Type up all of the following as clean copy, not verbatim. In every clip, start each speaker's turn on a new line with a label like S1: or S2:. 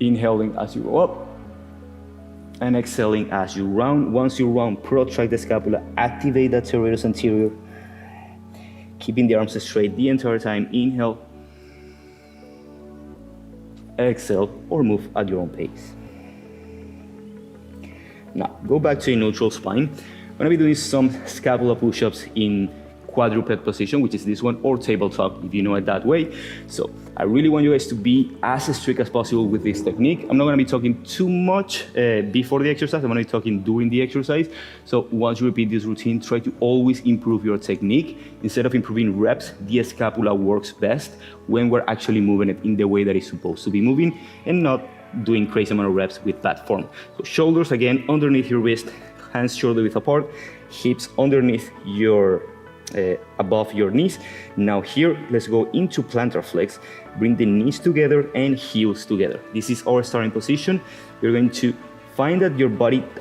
S1: Inhaling as you go up and exhaling as you round. Once you round, protract the scapula, activate that serratus anterior, keeping the arms straight the entire time. Inhale, exhale, or move at your own pace. Now, go back to a neutral spine. I'm gonna be doing some scapula push-ups in quadruped position, which is this one, or tabletop if you know it that way. So I really want you guys to be as strict as possible with this technique. I'm not gonna be talking too much before the exercise. I'm gonna be talking during the exercise. So once you repeat this routine, try to always improve your technique. Instead of improving reps, the scapula works best when we're actually moving it in the way that it's supposed to be moving and not doing crazy amount of reps with that form. So shoulders again underneath your wrist, hands shoulder width apart, hips underneath your above your knees. Now here, let's go into plantar flex. Bring the knees together and heels together. This is our starting position. You're going to find that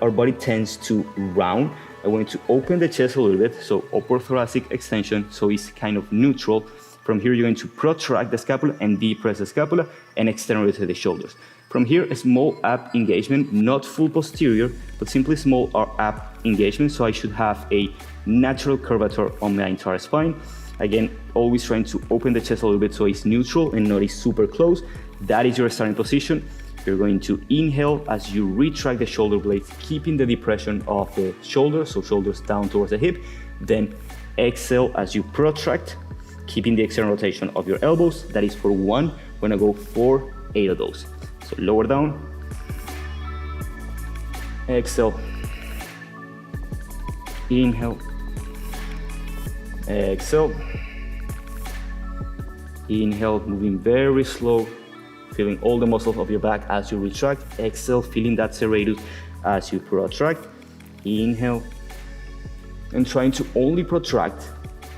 S1: our body tends to round. I want you to open the chest a little bit, so upper thoracic extension, so it's kind of neutral. From here, you're going to protract the scapula and depress the scapula and extend rotate the shoulders. From here, a small ab engagement, not full posterior, but simply small ab engagement, so I should have a natural curvature on my entire spine. Again, always trying to open the chest a little bit so it's neutral and not super close. That is your starting position. You're going to inhale as you retract the shoulder blades, keeping the depression of the shoulders, so shoulders down towards the hip. Then exhale as you protract, keeping the external rotation of your elbows. That is for 1. We're gonna go for 8 of those. So lower down, exhale, inhale, exhale, inhale, moving very slow, feeling all the muscles of your back as you retract. Exhale, feeling that serratus as you protract. Inhale, and trying to only protract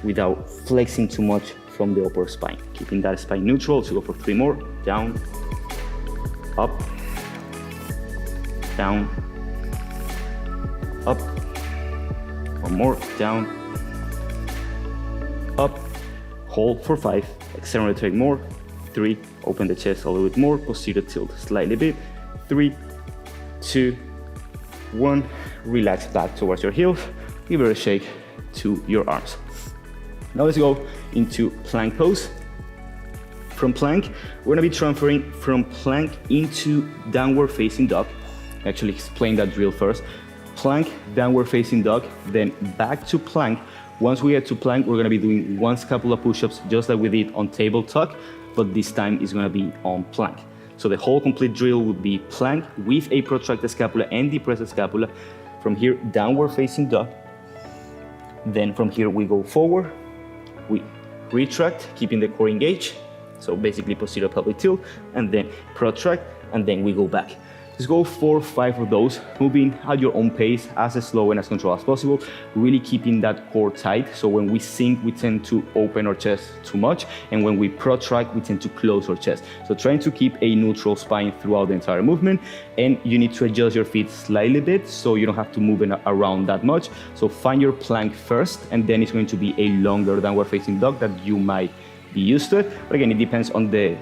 S1: without flexing too much from the upper spine. Keeping that spine neutral, so go for 3 more. Down, up, down, up. 1 more, down, up, hold for 5, extend rotate more, 3, open the chest a little bit more, posterior tilt slightly bit, 3, 2, 1, relax back towards your heels, give it a shake to your arms. Now let's go into plank pose. From plank, we're gonna be transferring from plank into downward facing dog. Actually explain that drill first. Plank, downward facing dog, then back to plank. Once we get to plank, we're gonna be doing 1 scapula push-ups just like we did on table tuck, but this time is gonna be on plank. So the whole complete drill would be plank with a protracted scapula and depressed scapula. From here, downward facing dog. Then from here, we go forward. We retract, keeping the core engaged. So basically posterior pelvic tilt, and then protract, and then we go back. Just go 4 or 5 of those, moving at your own pace, as slow and as controlled as possible, really keeping that core tight. So when we sink, we tend to open our chest too much, and when we protract, we tend to close our chest. So trying to keep a neutral spine throughout the entire movement, and you need to adjust your feet slightly bit, so you don't have to move around that much. So find your plank first, and then it's going to be a longer downward facing dog that you might be used to it. But again, it depends on the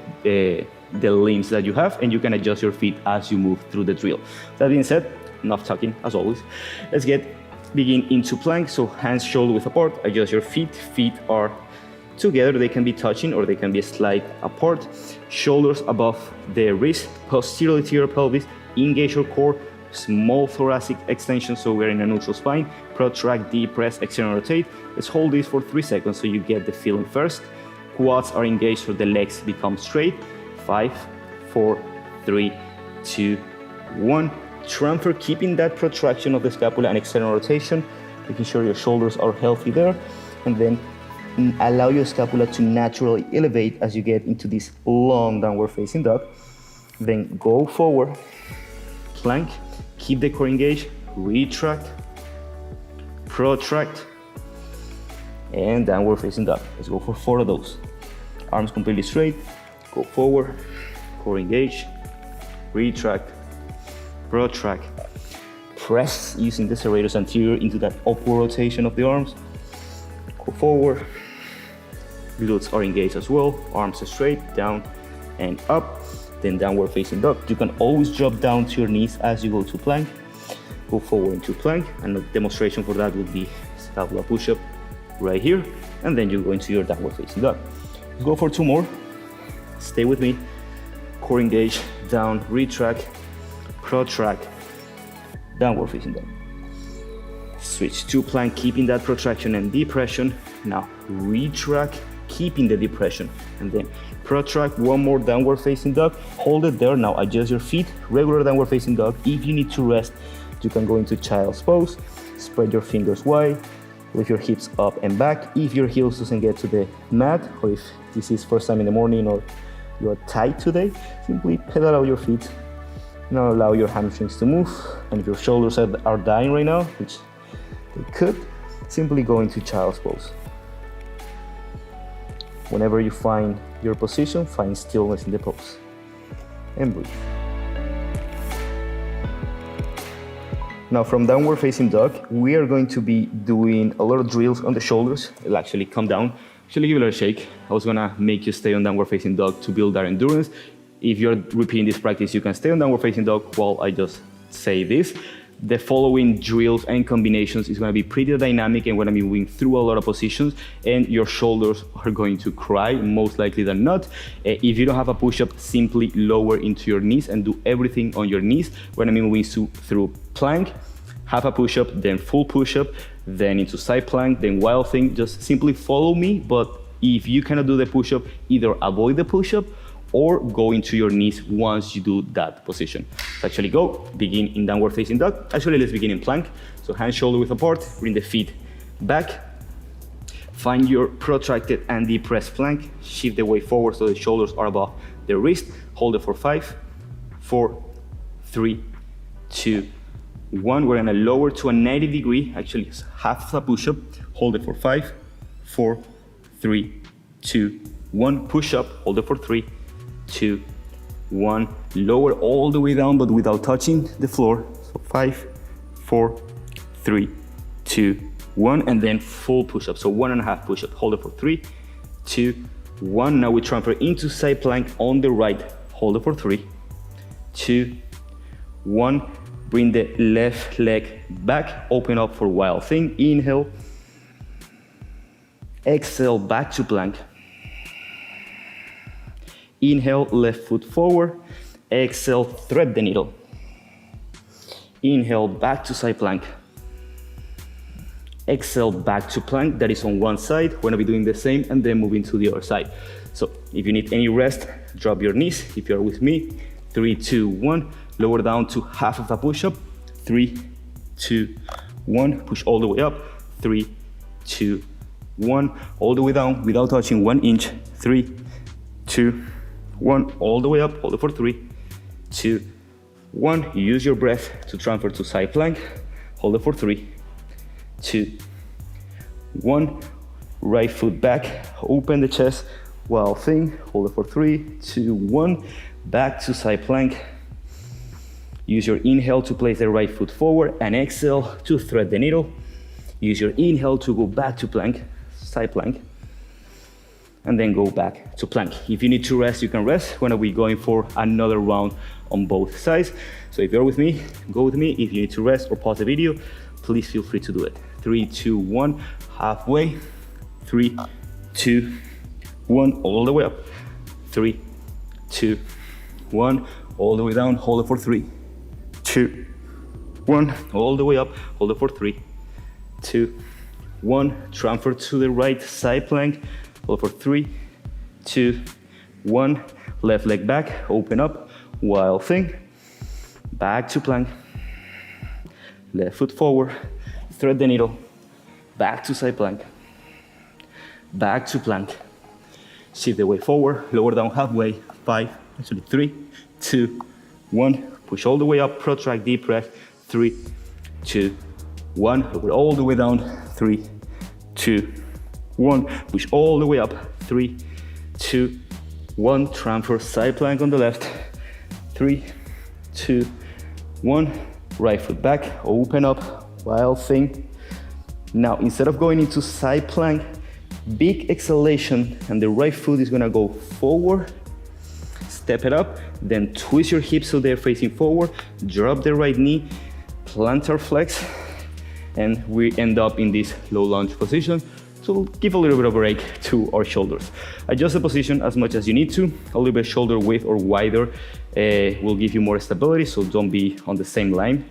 S1: limbs that you have, and you can adjust your feet as you move through the drill. That being said, enough talking as always. Let's begin into plank. So hands shoulder width apart, adjust your feet. Feet are together, they can be touching or they can be slight apart. Shoulders above the wrist, posterior to your pelvis, engage your core, small thoracic extension, so we're in a neutral spine. Protract, depress, external rotate. Let's hold this for 3 seconds so you get the feeling first. Quads are engaged so the legs become straight. 5, 4, 3, 2, 1. Transfer, keeping that protraction of the scapula and external rotation, making sure your shoulders are healthy there. And then allow your scapula to naturally elevate as you get into this long downward facing dog. Then go forward, plank, keep the core engaged, retract, protract, and downward facing dog. Let's go for 4 of those. Arms completely straight, go forward, core engage, retract, protract, press using the serratus anterior into that upward rotation of the arms, go forward, glutes are engaged as well, arms are straight, down and up, then downward facing dog. You can always drop down to your knees as you go to plank, go forward into plank, and a demonstration for that would be scapula push-up right here, and then you go into your downward facing dog. Let's go for 2 more. Stay with me. Core engage, down, retract, protract, downward facing dog. Switch to plank, keeping that protraction and depression. Now retract, keeping the depression, and then protract. 1 more downward facing dog. Hold it there. Now adjust your feet, regular downward facing dog. If you need to rest, you can go into child's pose. Spread your fingers wide, lift your hips up and back. If your heels doesn't get to the mat, or if this is first time in the morning or you're tight today, simply pedal out your feet. Now allow your hamstrings to move, and if your shoulders are dying right now, which they could, simply go into child's pose. Whenever you find your position, find stillness in the pose and breathe. Now from downward facing dog, we are going to be doing a lot of drills on the shoulders. It'll actually come down. Actually give it a shake. I was gonna make you stay on downward facing dog to build that endurance. If you're repeating this practice, you can stay on downward facing dog while I just say this. The following drills and combinations is going to be pretty dynamic, and we're going to be moving through a lot of positions, and your shoulders are going to cry, most likely than not. If you don't have a push-up, simply lower into your knees and do everything on your knees. We're going to be moving through plank, half a push-up, then full push-up, then into side plank, then wild thing. Just simply follow me, but if you cannot do the push-up, either avoid the push-up or go into your knees once you do that position. So actually go, begin in downward facing dog. Actually, let's begin in plank. So hands shoulder width apart, bring the feet back. Find your protracted and depressed plank. Shift the weight forward so the shoulders are above the wrist. Hold it for 5, 4, 3, 2, 1. We're gonna lower to a 90 degree, actually it's half the push-up. Hold it for 5, 4, 3, 2, 1. Push up, hold it for 3, 2, 1. Lower all the way down, but without touching the floor. So 5, 4, 3, 2, 1, and then full push-up. So 1.5 push-up. Hold it for 3, 2, 1. Now we transfer into side plank on the right. Hold it for 3, 2, 1. Bring the left leg back. Open up for wild thing. Inhale. Exhale, back to plank. Inhale, left foot forward. Exhale, thread the needle. Inhale, back to side plank. Exhale, back to plank. That is on one side. We're gonna be doing the same and then moving to the other side. So if you need any rest, drop your knees. If you're with me, 3, 2, 1. Lower down to half of the push-up. 3, 2, 1. Push all the way up. 3, 2, 1. All the way down without touching 1 inch. 3, 2, 1. All the way up. Hold it for 3, 2, 1. Use your breath to transfer to side plank. Hold it for 3, 2, 1. Right foot back. Open the chest. Wild thing. Hold it for 3, 2, 1. Back to side plank. Use your inhale to place the right foot forward and exhale to thread the needle. Use your inhale to go back to plank, side plank, and then go back to plank. If you need to rest, you can rest. We're gonna be going for another round on both sides. So if you're with me, go with me. If you need to rest or pause the video, please feel free to do it. 3, 2, 1, halfway. 3, 2, 1, all the way up. 3, 2, 1, all the way down. Hold it for 3, 2, 1, all the way up. Hold it for 3, 2, 1. Transfer to the right side plank. Hold it for 3, 2, 1. Left leg back. Open up. Wild thing. Back to plank. Left foot forward. Thread the needle. Back to side plank. Back to plank. Shift the weight forward. Lower down halfway. 5, actually 3, 2, 1. Push all the way up, protract, deep breath. 3, 2, 1. Lower all the way down. 3, 2, 1. Push all the way up. 3, 2, 1. Transfer side plank on the left. 3, 2, 1. Right foot back. Open up. Wild thing. Now, instead of going into side plank, big exhalation, and the right foot is gonna go forward. Step it up. then twist your hips so they're facing forward, drop the right knee, plantar flex, and we end up in this low lunge position. So give a little bit of a break to our shoulders. Adjust the position as much as you need to. A little bit shoulder width or wider will give you more stability, so don't be on the same line.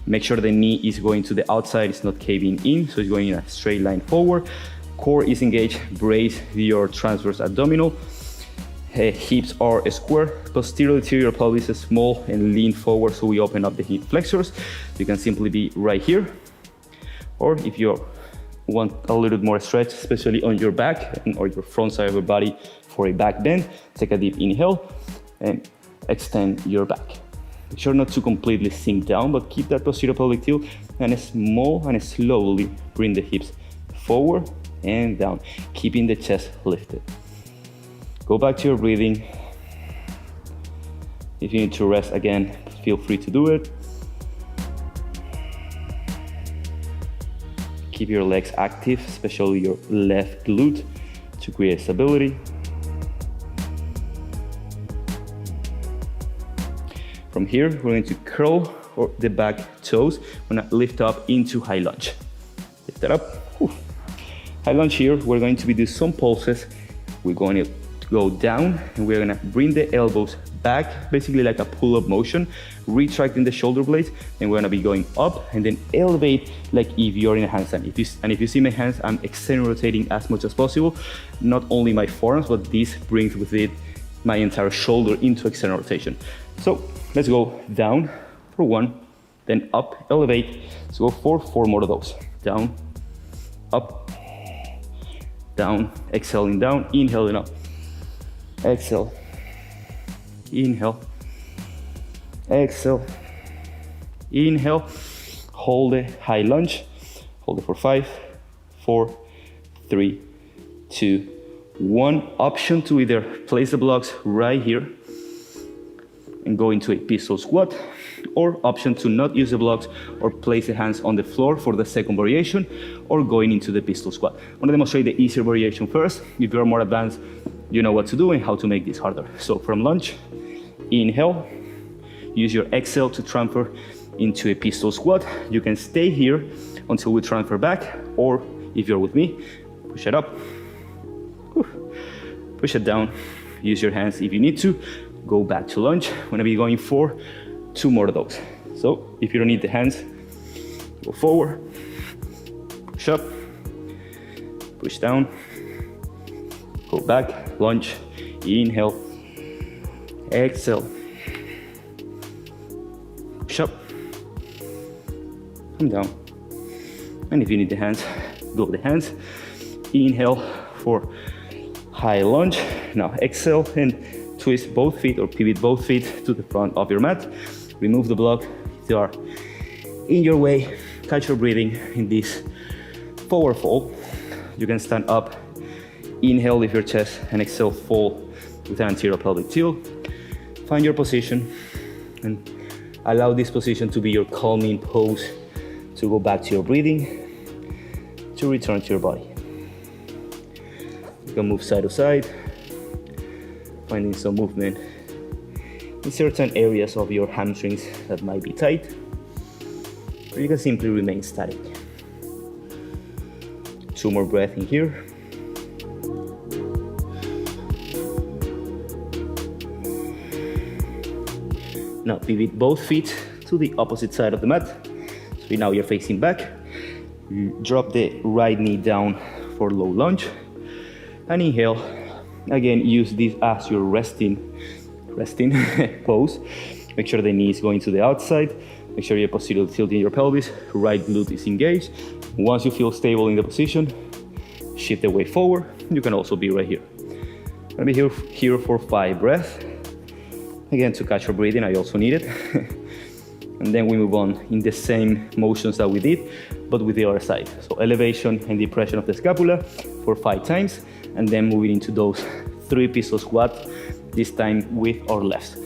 S1: Make sure the knee is going to the outside, it's not caving in, so it's going in a straight line forward. Core is engaged, brace your transverse abdominal. Hips are square, posterior to your pelvis is small and lean forward, so we open up the hip flexors. You can simply be right here, or if you want a little bit more stretch, especially on your back or your front side of your body for a back bend, take a deep inhale and extend your back. Make sure not to completely sink down, but keep that posterior pelvic tilt and small and slowly bring the hips forward and down, keeping the chest lifted. Go back to your breathing. If you need to rest again, feel free to do it. Keep your legs active, especially your left glute, to create stability. From here, we're going to curl the back toes. We're gonna lift up into high lunge. Lift that up. Whew. High lunge here, we're going to be doing some pulses. We're going to go down and we're gonna bring the elbows back, basically like a pull-up motion, retracting the shoulder blades, and we're gonna be going up and then elevate like if you're in a handstand. If you see my hands, I'm external rotating as much as possible, not only my forearms, but this brings with it my entire shoulder into external rotation. So let's go down for one, then up, elevate. Let's go for 4 more of those. Down, up, down, exhaling down, inhaling up. Exhale, inhale, exhale, inhale, hold the high lunge, hold it for 5, 4, 3, 2, 1. Option to either place the blocks right here and go into a pistol squat, or option to not use the blocks or place the hands on the floor for the second variation, or going into the pistol squat. I'm gonna demonstrate the easier variation first. If you're more advanced, you know what to do and how to make this harder. So from lunge, inhale, use your exhale to transfer into a pistol squat. You can stay here until we transfer back, or if you're with me, push it up, push it down, use your hands if you need to, go back to lunge. We're gonna be going for 2 more of those. So if you don't need the hands, go forward, push up, push down, go back, lunge, inhale, exhale, push up, come down. And if you need the hands, go with the hands. Inhale for high lunge. Now exhale and twist both feet or pivot both feet to the front of your mat. Remove the block if they are in your way. Catch your breathing in this forward fold. You can stand up, inhale, lift your chest, and exhale, fold with an anterior pelvic tilt. Find your position and allow this position to be your calming pose to go back to your breathing, to return to your body. You can move side to side, finding some movement in certain areas of your hamstrings that might be tight, or you can simply remain static. 2 more breaths in here. Now pivot both feet to the opposite side of the mat. So now you're facing back. You drop the right knee down for low lunge and inhale. Again, use this as your resting pose. Make sure the knee is going to the outside. Make sure you're posterior tilting your pelvis. Right glute is engaged. Once you feel stable in the position, shift the weight forward. You can also be right here. I'm gonna be here for 5 breaths. Again, to catch your breathing, I also need it. And then we move on in the same motions that we did, but with the other side. So elevation and depression of the scapula for 5 times, and then moving into those 3 pistol squats, this time with our left.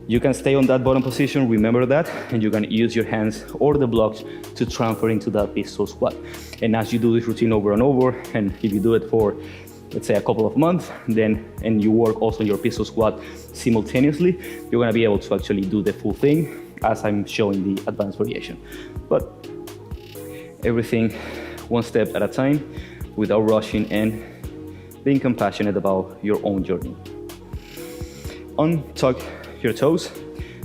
S1: You can stay on that bottom position, remember that, and you can use your hands or the blocks to transfer into that pistol squat. And as you do this routine over and over, and if you do it for let's say a couple of months, and you work also your pistol squat simultaneously, you're gonna be able to actually do the full thing as I'm showing the advanced variation. But everything one step at a time, without rushing and being compassionate about your own journey. Untuck your toes,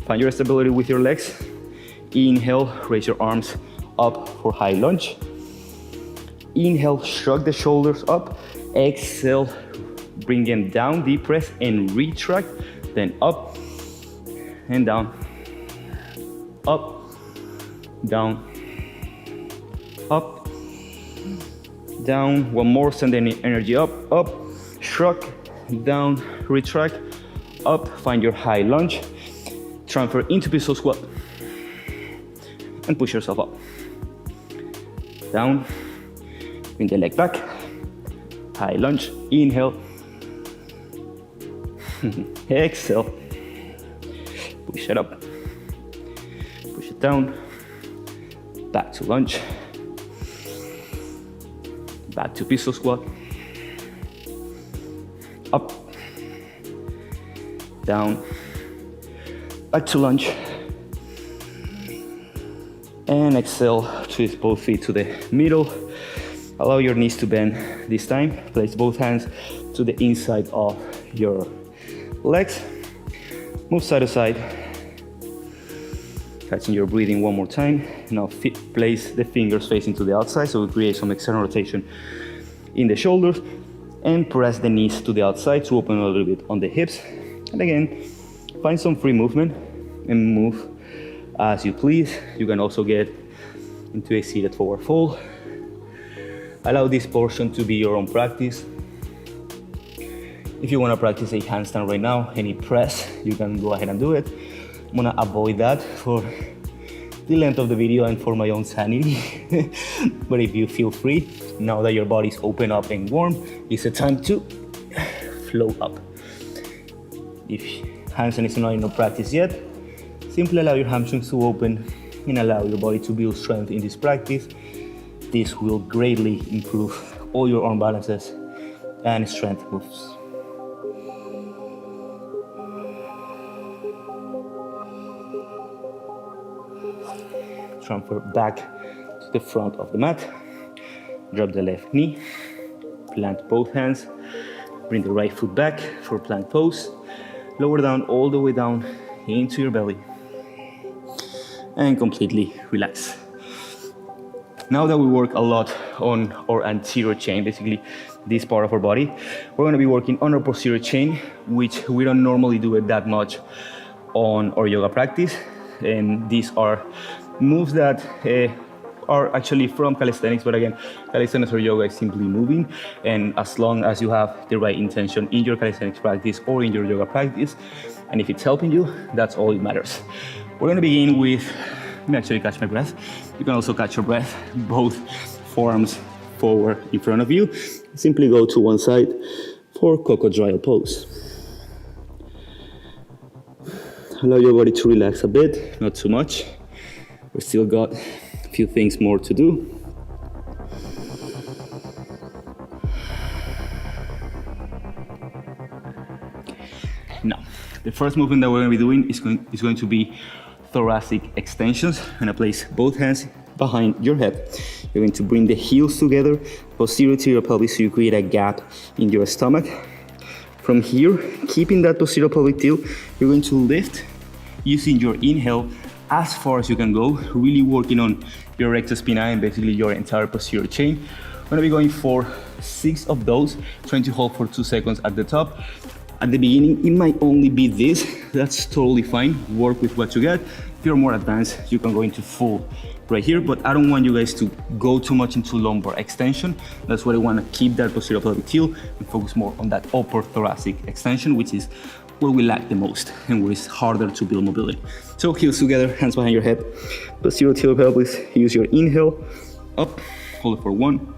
S1: find your stability with your legs. Inhale, raise your arms up for high lunge. Inhale, shrug the shoulders up. Exhale, bring them down, deep press and retract. Then up and down, up, down, up, down. One more, send the energy up, shrug, down, retract, up, find your high lunge, transfer into pistol squat, and push yourself up. Down, bring the leg back, high lunge, inhale, exhale, push it up, push it down, back to lunge, back to pistol squat, up, down, back to lunge, and exhale, twist both feet to the middle. Allow your knees to bend this time. Place both hands to the inside of your legs. Move side to side. Catching your breathing one more time. Now place the fingers facing to the outside so we create some external rotation in the shoulders, and press the knees to the outside to open a little bit on the hips. And again, find some free movement and move as you please. You can also get into a seated forward fold. Allow this portion to be your own practice. If you want to practice a handstand right now, any press, you can go ahead and do it. I'm gonna avoid that for the length of the video and for my own sanity. But if you feel free, now that your body's open up and warm, it's a time to flow up. If handstand is not in your practice yet, simply allow your hamstrings to open and allow your body to build strength in this practice. This will greatly improve all your arm balances and strength moves. Transfer back to the front of the mat. Drop the left knee. Plant both hands. Bring the right foot back for plank pose. Lower down all the way down into your belly. And completely relax. Now that we work a lot on our anterior chain, basically this part of our body, we're going to be working on our posterior chain, which we don't normally do it that much on our yoga practice. And these are moves that are actually from calisthenics, but again, calisthenics or yoga is simply moving. And as long as you have the right intention in your calisthenics practice or in your yoga practice, and if it's helping you, that's all that matters. We're going to begin with, let me actually catch my breath. You can also catch your breath, both forearms forward in front of you. Simply go to one side for crocodile pose. Allow your body to relax a bit, not too much. We've still got a few things more to do. Now, the first movement that we're going to be doing is going to be thoracic extensions. I'm going to place both hands behind your head. You're going to bring the heels together, posterior to your pelvis, so you create a gap in your stomach. From here, keeping that posterior pelvic tilt, you're going to lift using your inhale as far as you can go, really working on your rectus spinae and basically your entire posterior chain. I'm going to be going for 6 of those, trying to hold for 2 seconds at the top. At the beginning, it might only be this. That's totally fine. Work with what you get. If you're more advanced, you can go into full right here, but I don't want you guys to go too much into lumbar extension. That's why I want to keep that posterior pelvic tilt and focus more on that upper thoracic extension, which is where we lack the most and where it's harder to build mobility. So heels together, hands behind your head, posterior tilt pelvis. Use your inhale, up, hold it for 1,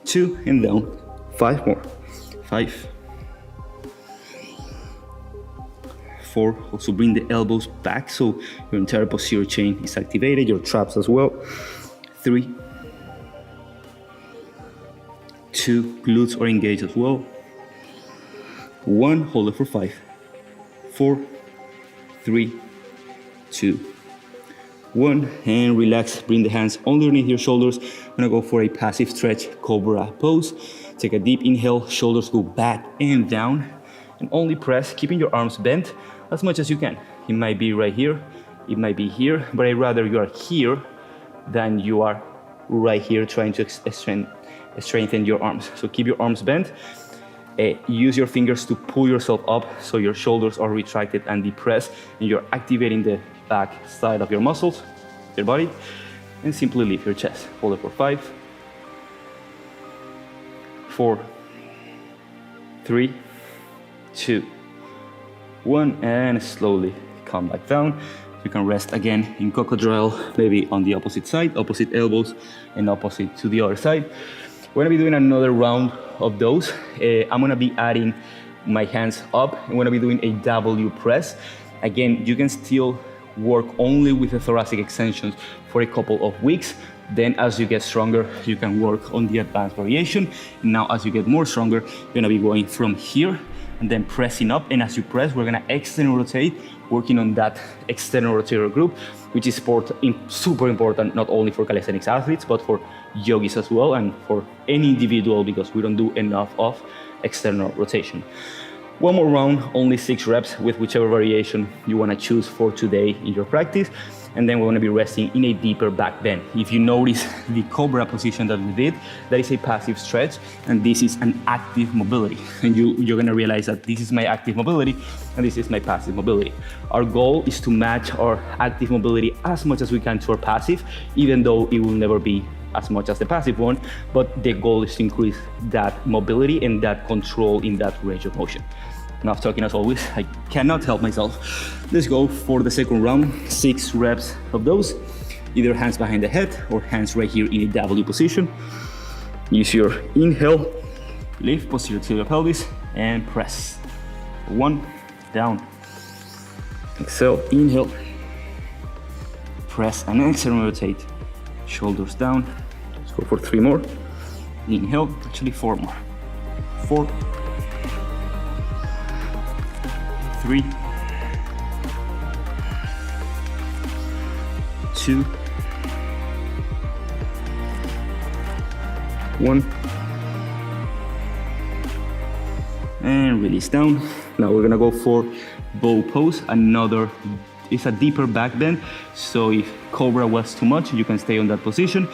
S1: 2, and down. 5 more. 5, 4. Also bring the elbows back so your entire posterior chain is activated, your traps as well. 3, 2, glutes are engaged as well. 1, hold it for 5, 4, 3, 2, 1, and relax. Bring the hands underneath your shoulders. I'm gonna go for a passive stretch cobra pose. Take a deep inhale, shoulders go back and down, and only press, keeping your arms bent as much as you can. It might be right here, it might be here, but I'd rather you are here than you are right here trying to strengthen your arms. So keep your arms bent. Use your fingers to pull yourself up so your shoulders are retracted and depressed, and you're activating the back side of your muscles, your body, and simply lift your chest. Hold it for 5, 4, 3, 2, 1, and slowly come back down. You can rest again in crocodile, maybe on the opposite side, opposite elbows, and opposite to the other side. We're gonna be doing another round of those. I'm gonna be adding my hands up. I'm gonna be doing a W press. Again, you can still work only with the thoracic extensions for a couple of weeks. Then as you get stronger, you can work on the advanced variation. Now, as you get more stronger, you're gonna be going from here and then pressing up. And as you press, we're gonna external rotate, working on that external rotator group, which is super important, not only for calisthenics athletes, but for yogis as well, and for any individual, because we don't do enough of external rotation. One more round, only 6 reps with whichever variation you wanna choose for today in your practice. And then we're gonna be resting in a deeper back bend. If you notice the cobra position that we did, that is a passive stretch, and this is an active mobility. And you're gonna realize that this is my active mobility, and this is my passive mobility. Our goal is to match our active mobility as much as we can to our passive, even though it will never be as much as the passive one, but the goal is to increase that mobility and that control in that range of motion. Enough talking as always, I cannot help myself. Let's go for the second round, 6 reps of those. Either hands behind the head or hands right here in a W position. Use your inhale, lift posterior tibial pelvis, and press. 1, down. Exhale, inhale. Press and exhale, rotate. Shoulders down. Let's go for 3 more. Inhale, actually 4 more. 4, 3, 2, 1, and release down. Now we're gonna go for bow pose. It's a deeper back bend, so if cobra was too much, you can stay on that position,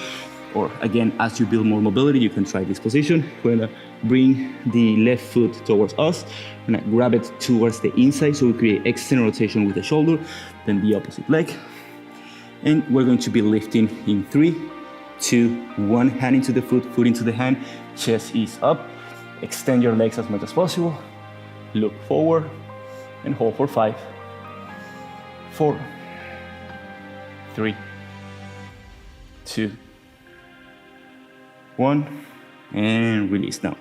S1: or again, as you build more mobility, you can try this position. We're gonna bring the left foot towards us, and grab it towards the inside, so we create external rotation with the shoulder, then the opposite leg. And we're going to be lifting in 3, 2, 1, hand into the foot, foot into the hand, chest is up. Extend your legs as much as possible. Look forward and hold for 5, 4, 3, 2, 1, and release down.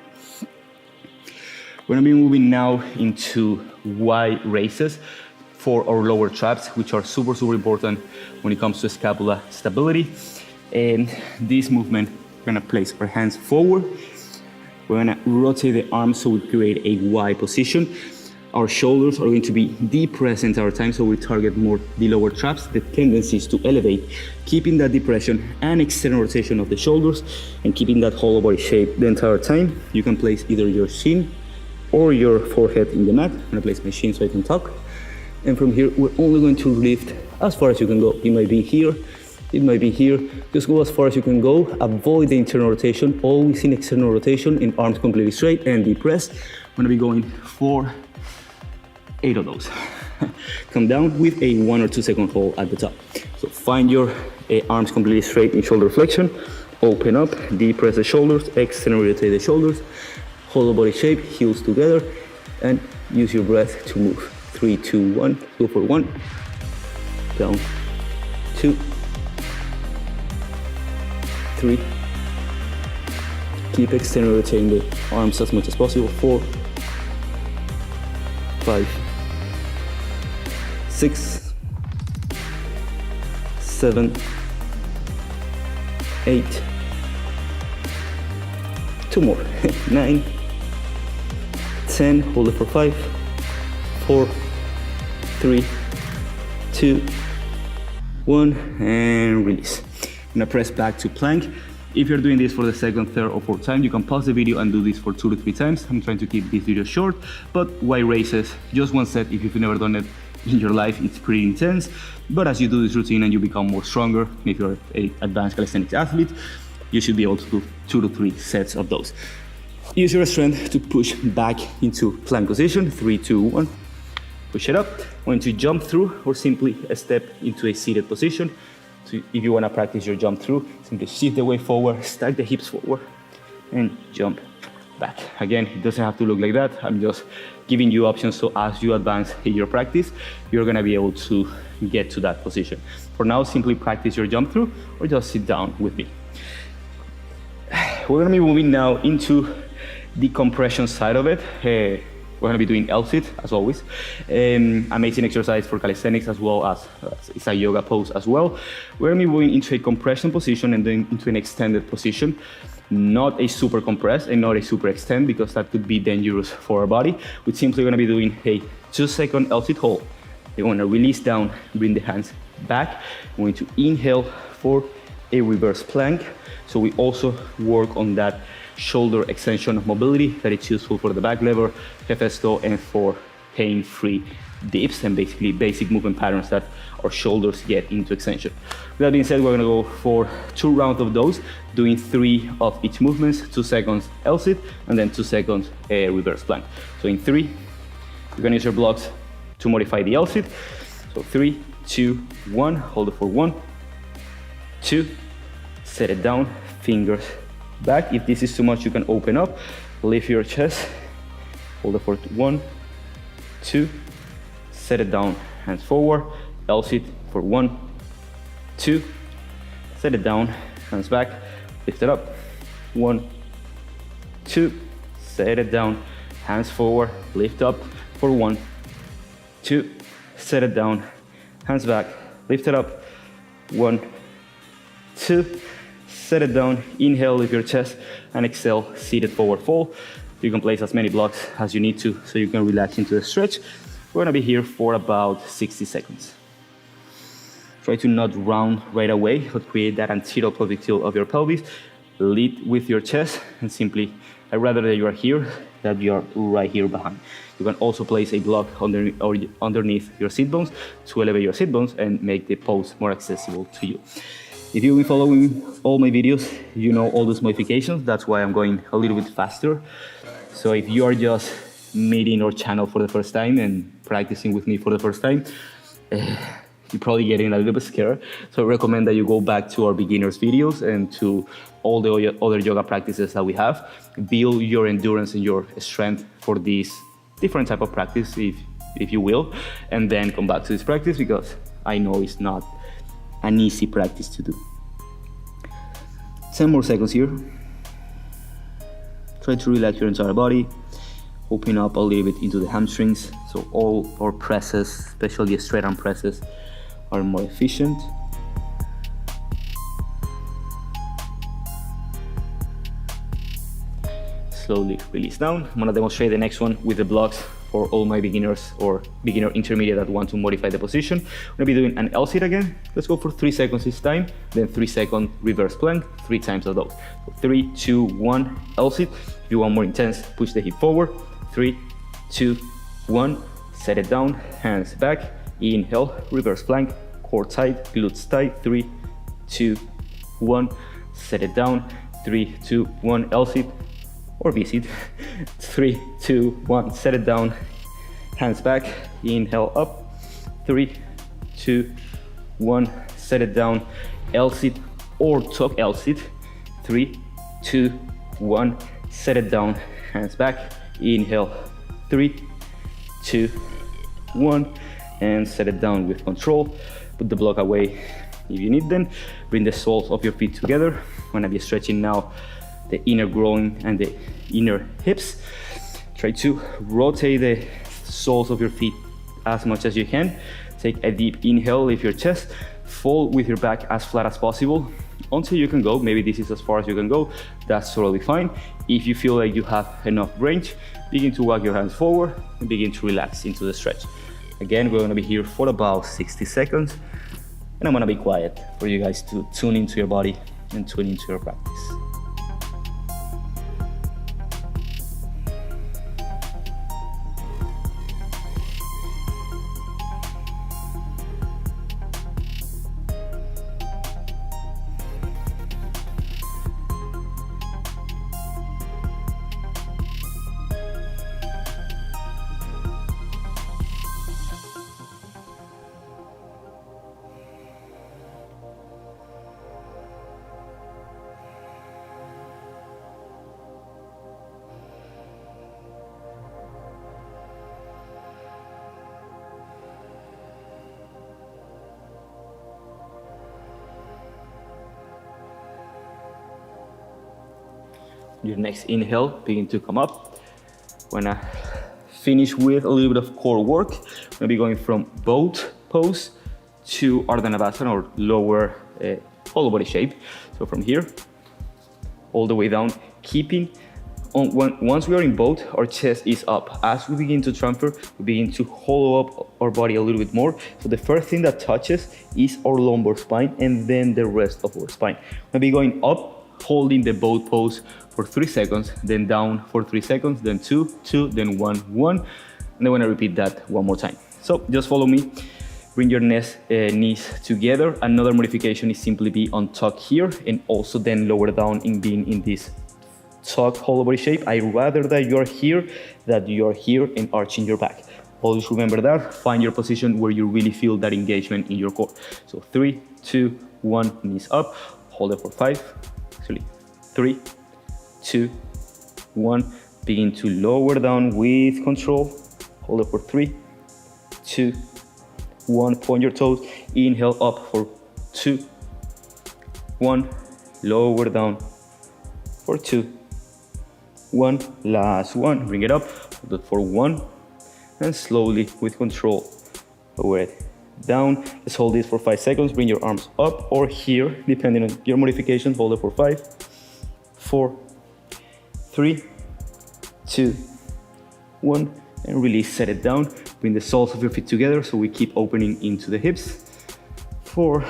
S1: We're gonna be moving now into Y raises for our lower traps, which are super important when it comes to scapula stability. And this movement, we're gonna place our hands forward. We're gonna rotate the arms so we create a Y position. Our shoulders are going to be depressed the entire time, so we target more the lower traps. The tendency is to elevate, keeping that depression and external rotation of the shoulders, and keeping that hollow body shape the entire time. You can place either your shin or your forehead in the mat. I'm gonna place my shin so I can talk. And from here, we're only going to lift as far as you can go. It might be here, it might be here. Just go as far as you can go. Avoid the internal rotation, always in external rotation, and arms completely straight and depressed. I'm gonna be going for 8 of those. Come down with a 1 or 2 second hold at the top. So find your arms completely straight in shoulder flexion. Open up, depress the shoulders, externally rotate the shoulders. Hollow body shape, heels together, and use your breath to move. 3, 2, 1. Go for 1. Down. 2. 3. Keep externally rotating the arms as much as possible. 4, 5, 6, 7, 8, 2 more. 9, 10, hold it for 5, 4, 3, 2, 1, and release. I'm gonna press back to plank. If you're doing this for the second, third, or fourth time, you can pause the video and do this for 2 to 3 times. I'm trying to keep this video short, but why races? Just one set. If you've never done it in your life, it's pretty intense. But as you do this routine and you become more stronger, if you're an advanced calisthenics athlete, you should be able to do 2 to 3 sets of those. Use your strength to push back into plank position. 3, 2, 1. Push it up. Going to jump through or simply step into a seated position. So if you want to practice your jump through, simply shift the weight forward, stack the hips forward, and jump back. Again, it doesn't have to look like that. I'm just giving you options so as you advance in your practice, you're going to be able to get to that position. For now, simply practice your jump through or just sit down with me. We're going to be moving now into the compression side of it. We're going to be doing L-sit as always. Amazing exercise for calisthenics as well as it's a yoga pose as well. We're going to be moving into a compression position and then into an extended position. Not a super compress and not a super extend because that could be dangerous for our body. We're simply going to be doing a 2-second L-sit hold. You're going to release down, bring the hands back. We're going to inhale for a reverse plank. So we also work on that shoulder extension of mobility that is useful for the back lever, Hefesto, and for pain-free dips and basically basic movement patterns that our shoulders get into extension. With that being said, we're gonna go for 2 rounds of those, doing 3 of each movements, 2 seconds L-sit, and then 2 seconds reverse plank. So in 3, you're gonna use your blocks to modify the L-sit. So 3, 2, 1, hold it for 1, 2, set it down, fingers back. If this is too much, you can open up, lift your chest, hold it for 1, 2, set it down, hands forward, L-sit for 1, 2, set it down, hands back, lift it up, 1, 2, set it down, hands forward, lift up for 1, 2, set it down, hands back, lift it up, 1, 2, set it down, inhale, lift your chest, and exhale, seated forward fold. You can place as many blocks as you need to so you can relax into the stretch. We're gonna be here for about 60 seconds. Try to not round right away, but create that anterior pelvic tilt of your pelvis. Lead with your chest, and simply, I'd rather that you are here than you are right here behind. You can also place a block underneath your sit bones to elevate your sit bones and make the pose more accessible to you. If you've been following all my videos, you know all those modifications. That's why I'm going a little bit faster. So if you are just meeting our channel for the first time and practicing with me for the first time, you're probably getting a little bit scared. So I recommend that you go back to our beginners videos and to all the other yoga practices that we have. Build your endurance and your strength for this different type of practice, if you will, and then come back to this practice because I know it's not an easy practice to do. 10 more seconds here. Try to relax your entire body. Open up a little bit into the hamstrings. So all our presses, especially the straight arm presses, are more efficient. Slowly release down. I'm gonna demonstrate the next one with the blocks for all my beginners or beginner intermediate that want to modify the position. I'm gonna be doing an L-sit again. Let's go for 3 seconds this time, then 3-second reverse plank, 3 times of those. So 3, 2, 1, L-sit. If you want more intense, push the hip forward. 3, 2, 1, set it down, hands back, inhale, reverse plank, core tight, glutes tight, 3, 2, 1, set it down, 3, 2, 1, L-sit, or V-sit, 3, 2, 1, set it down, hands back, inhale up, 3, 2, 1, set it down, L-sit or tuck L-sit, 3, 2, 1, set it down, hands back, inhale, 3, 2, 1, and set it down with control. Put the block away if you need them. Bring the soles of your feet together. I'm gonna be stretching now the inner groin and the inner hips. Try to rotate the soles of your feet as much as you can. Take a deep inhale, lift your chest, fold with your back as flat as possible. until you can go. Maybe this is as far as you can go. That's totally fine. If you feel like you have enough range, begin to walk your hands forward and begin to relax into the stretch. Again, we're gonna be here for about 60 seconds, and I'm gonna be quiet for you guys to tune into your body and tune into your practice. Your next inhale, begin to come up. We're gonna finish with a little bit of core work. We're gonna be going from boat pose to Ardha Navasana, or lower hollow body shape. So from here, all the way down, keeping on, once we are in boat, our chest is up. As we begin to transfer, we begin to hollow up our body a little bit more. So the first thing that touches is our lumbar spine, and then the rest of our spine. We're gonna be going up, holding the boat pose for 3 seconds, then down for 3 seconds, then 2, 2, then 1, 1. And then we're gonna repeat that one more time. So just follow me. Bring your knees together. Another modification is simply be on tuck here, and also then lower down in being in this tuck hollow body shape. I rather that you're here than you're here and arching your back. Always remember that. Find your position where you really feel that engagement in your core. So 3, 2, 1, knees up. Hold it for 5. Actually, 3, 2, 1. Begin to lower down with control. Hold it for 3, 2, 1. Point your toes. Inhale up for 2, 1. Lower down for 2, 1. Last one. Bring it up. Hold it for 1. And slowly, with control, lower it down. Let's hold this for 5 seconds. Bring your arms up or here, depending on your modification. Hold it for 5, 4, 3, 2, 1, and release. Set it down. Bring the soles of your feet together so we keep opening into the hips for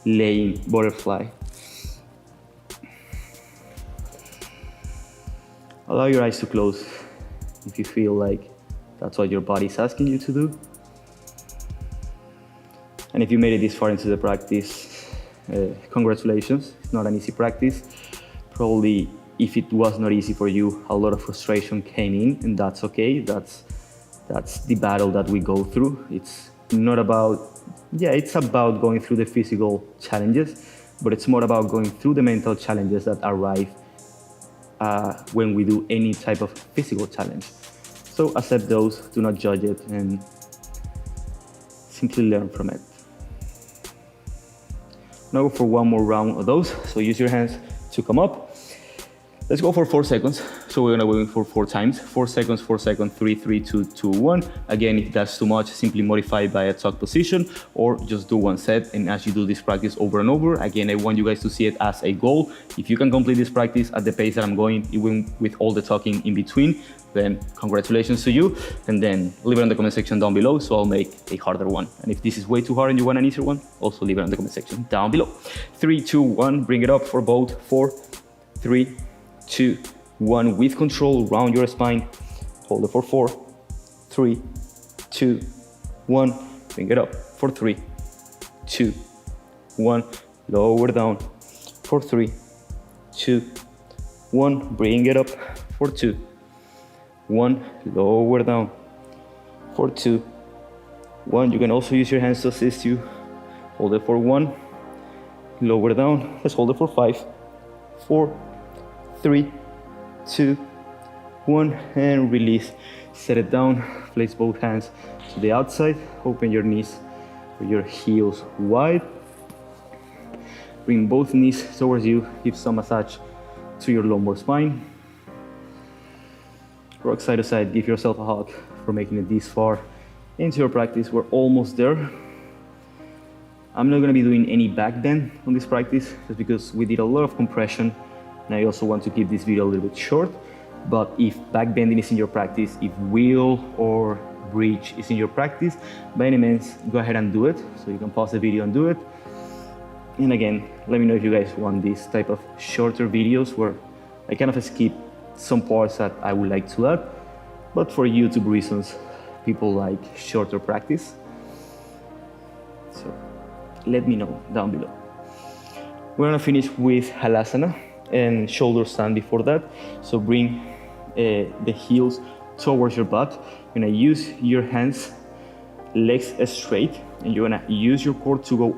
S1: laying butterfly. Allow your eyes to close if you feel like that's what your body is asking you to do. And if you made it this far into the practice, congratulations. It's not an easy practice. Probably if it was not easy for you, a lot of frustration came in, and that's okay. That's the battle that we go through. It's not about, it's about going through the physical challenges, but it's more about going through the mental challenges that arrive when we do any type of physical challenge. So accept those, do not judge it, and simply learn from it. Now go for one more round of those. So use your hands to come up. Let's go for 4 seconds. So we're gonna go for 4 times. 4 seconds, 4 seconds, 3, 3, 2, 2, 1. Again, if that's too much, simply modify by a tuck position, or just do 1 set. And as you do this practice over and over, again, I want you guys to see it as a goal. If you can complete this practice at the pace that I'm going, even with all the talking in between, then congratulations to you. And then leave it in the comment section down below, so I'll make a harder one. And if this is way too hard and you want an easier one, also leave it in the comment section down below. 3, 2, 1, bring it up for both. 4, 3, 2, 1, with control, round your spine. Hold it for 4, 3, 2, 1, bring it up for 3, 2, 1, lower down for 3, 2, 1, bring it up for 2, 1, lower down for 2, 1. You can also use your hands to assist you. Hold it for 1, lower down. Let's hold it for 5, 4, 3, 2, 1, and release. Set it down. Place both hands to the outside. Open your knees with your heels wide. Bring both knees towards you. Give some massage to your lumbar spine. Rock side to side. Give yourself a hug for making it this far into your practice. We're almost there. I'm not gonna be doing any back bend on this practice just because we did a lot of compression, and I also want to keep this video a little bit short. But if back bending is in your practice, if wheel or bridge is in your practice, by any means, go ahead and do it. So you can pause the video and do it. And again, let me know if you guys want this type of shorter videos where I kind of skip some parts that I would like to add, but for YouTube reasons, people like shorter practice. So let me know down below. We're gonna finish with Halasana and shoulder stand before that. So bring the heels towards your butt. You're gonna use your hands, legs straight, and you're gonna use your core to go